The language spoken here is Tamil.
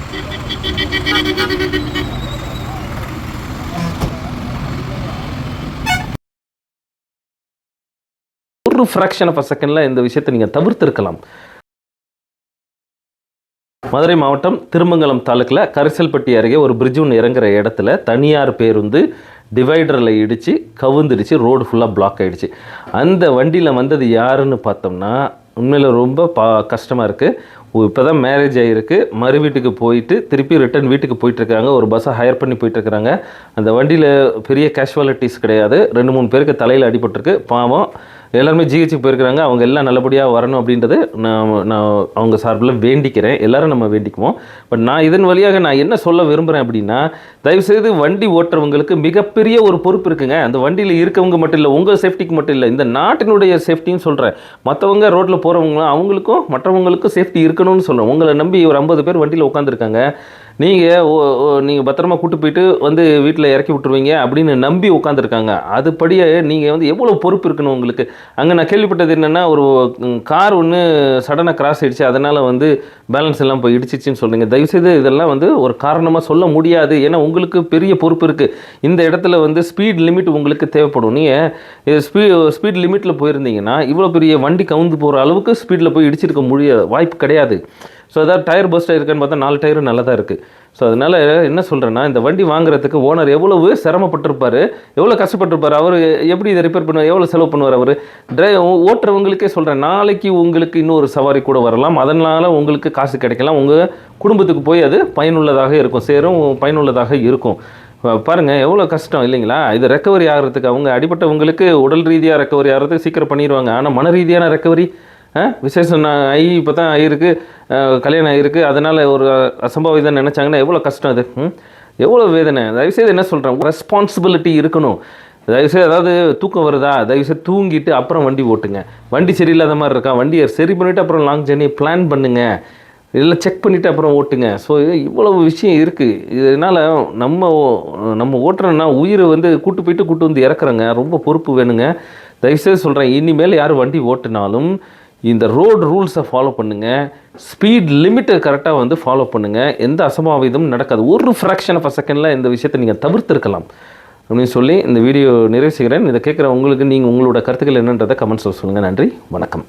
ஒரு ஃப்ராக்ஷன் ஆஃப் அ செகண்டில் இந்த விஷயத்தை நீங்கள் தவிர்த்திருக்கலாம். மதுரை மாவட்டம் திருமங்கலம் தாலுக்கில் கரிசல்பட்டி அருகே ஒரு பிரிட்ஜ் ஒன்று இறங்குற இடத்துல தனியார் பேருந்து டிவைடரில் இடித்து கவுந்துடுச்சு. ரோடு ஃபுல்லாக பிளாக் ஆகிடுச்சு. அந்த வண்டியில் வந்தது யாருன்னு பார்த்தோம்னா உண்மையில் ரொம்ப கஷ்டமாக இருக்குது. இப்போ தான் மேரேஜ் ஆகிருக்கு, மறு வீட்டுக்கு போயிட்டு திருப்பி ரிட்டன் வீட்டுக்கு போயிட்டுருக்காங்க. ஒரு பஸ்ஸை ஹையர் பண்ணி போயிட்டுருக்குறாங்க. அந்த வண்டியில் பெரிய கேஷுவாலிட்டிஸ் கிடையாது. 2-3 பேருக்கு தலையில் அடிபட்டிருக்கு. பாவம் எல்லாருமே ஜிஹெச்சுக்கு போயிருக்கிறாங்க. அவங்க எல்லாம் நல்லபடியாக வரணும் அப்படின்றது நான் அவங்க சார்பில் வேண்டிக்கிறேன். எல்லோரும் நம்ம வேண்டிக்குவோம். பட் நான் இதன் வழியாக நான் என்ன சொல்ல விரும்புகிறேன் அப்படின்னா, தயவுசெய்து வண்டி ஓட்டுறவங்களுக்கு மிகப்பெரிய ஒரு பொறுப்பு இருக்குங்க. அந்த வண்டியில் இருக்கவங்க மட்டும் இல்லை, உங்கள் சேஃப்டிக்கு மட்டும் இல்லை, இந்த நாட்டினுடைய சேஃப்டின்னு சொல்கிறேன். மற்றவங்க ரோட்டில் போகிறவங்களும் அவங்களுக்கும் மற்றவங்களுக்கும் சேஃப்டி இருக்கணும்னு சொல்கிறேன். உங்களை நம்பி ஒரு 50 பேர் வண்டியில் உட்காந்துருக்காங்க. நீங்கள் பத்திரமா கூட்டு போயிட்டு வந்து வீட்டில் இறக்கி விட்டுருவீங்க அப்படின்னு நம்பி உட்காந்துருக்காங்க. அதுபடியே நீங்கள் வந்து எவ்வளோ பொறுப்பு இருக்கணும் உங்களுக்கு. அங்கே நான் கேள்விப்பட்டது என்னென்னா, ஒரு கார் ஒன்று சடனாக கிராஸ் ஆகிடுச்சு, அதனால் வந்து பேலன்ஸ் எல்லாம் போய் இடிச்சிச்சின்னு சொல்கிறீங்க. தயவுசெய்து இதெல்லாம் வந்து ஒரு காரணமாக சொல்ல முடியாது. ஏன்னா உங்களுக்கு பெரிய பொறுப்பு இருக்குது. இந்த இடத்துல வந்து ஸ்பீட் லிமிட் உங்களுக்கு தேவைப்படும். நீங்கள் ஸ்பீட் லிமிட்டில் போயிருந்தீங்கன்னா இவ்வளோ பெரிய வண்டி கவுந்து போகிற அளவுக்கு ஸ்பீடில் போய் இடிச்சிருக்க வாய்ப்பு கிடையாது. ஸோ அதாவது டயர் பஸ்ட் ஆகிருக்கான்னு பார்த்தா 4 டயரும் நல்லா தான் இருக்குது. ஸோ அதனால் என்ன சொல்கிறேன்னா, இந்த வண்டி வாங்குறதுக்கு ஓனர் எவ்வளவு சிரமப்பட்டிருப்பார், எவ்வளோ கஷ்டப்பட்டிருப்பார், அவர் எப்படி இதை ரிப்பேர் பண்ணுவார், எவ்வளோ செலவு பண்ணுவார் அவர். ஓட்டுறவங்களுக்கே சொல்கிறேன், நாளைக்கு உங்களுக்கு இன்னொரு சவாரி கூட வரலாம். அதனால் உங்களுக்கு காசு கிடைக்கலாம். உங்கள் குடும்பத்துக்கு போய் அது பயனுள்ளதாக இருக்கும், பயனுள்ளதாக இருக்கும். பாருங்கள் எவ்வளோ கஷ்டம் இல்லைங்களா. இது ரெக்கவரி ஆகிறதுக்கு அவங்க அடிப்பட்டவங்களுக்கு உடல் ரீதியாக ரெக்கவரி ஆகிறதுக்கு சீக்கிரம் பண்ணிடுவாங்க. ஆனால் மன ரீதியான ரெக்கவரி விசேஷம் இப்போ தான் ஆகிருக்கு, கல்யாணம் ஆகிருக்கு, அதனால் ஒரு அசம்பாவிதம் நினச்சாங்கன்னா எவ்வளோ கஷ்டம் அது, எவ்வளோ வேதனை. தயவுசெய்து என்ன சொல்கிறேன், ரெஸ்பான்சிபிலிட்டி இருக்கணும். தயவுசெய்து அதாவது தூக்கம் வருதா, தயவுசெய்து தூங்கிட்டு அப்புறம் வண்டி ஓட்டுங்க. வண்டி சரியில்லாத மாதிரி இருக்கா, வண்டியை சரி பண்ணிவிட்டு அப்புறம் லாங் ஜர்னியை பிளான் பண்ணுங்கள். இதெல்லாம் செக் பண்ணிவிட்டு அப்புறம் ஓட்டுங்க. ஸோ இவ்வளவு விஷயம் இருக்குது. இதனால் நம்ம ஓட்டுறோன்னா உயிரை வந்து கூட்டு வந்து இறக்குறோங்க. ரொம்ப பொறுப்பு வேணுங்க. தயவுசெய்து சொல்கிறேன், இனிமேல் யார் வண்டி ஓட்டினாலும் இந்த ரோடு ரூல்ஸை ஃபாலோ பண்ணுங்கள். ஸ்பீட் லிமிட்டை கரெக்டாக வந்து ஃபாலோ பண்ணுங்கள். எந்த அசம்பாவிதமும் நடக்காது. ஒரு ஃப்ராக்ஷன் ஆஃப் அ செகண்டில் இந்த விஷயத்தை நீங்கள் தவிர்த்திருக்கலாம் அப்படின்னு சொல்லி இந்த வீடியோ நிறைவு செய்கிறேன். இதை கேட்குற உங்களுக்கு நீங்கள் உங்களோட கருத்துக்கள் என்னன்றதை கமெண்ட்ஸில் சொல்லுங்கள். நன்றி, வணக்கம்.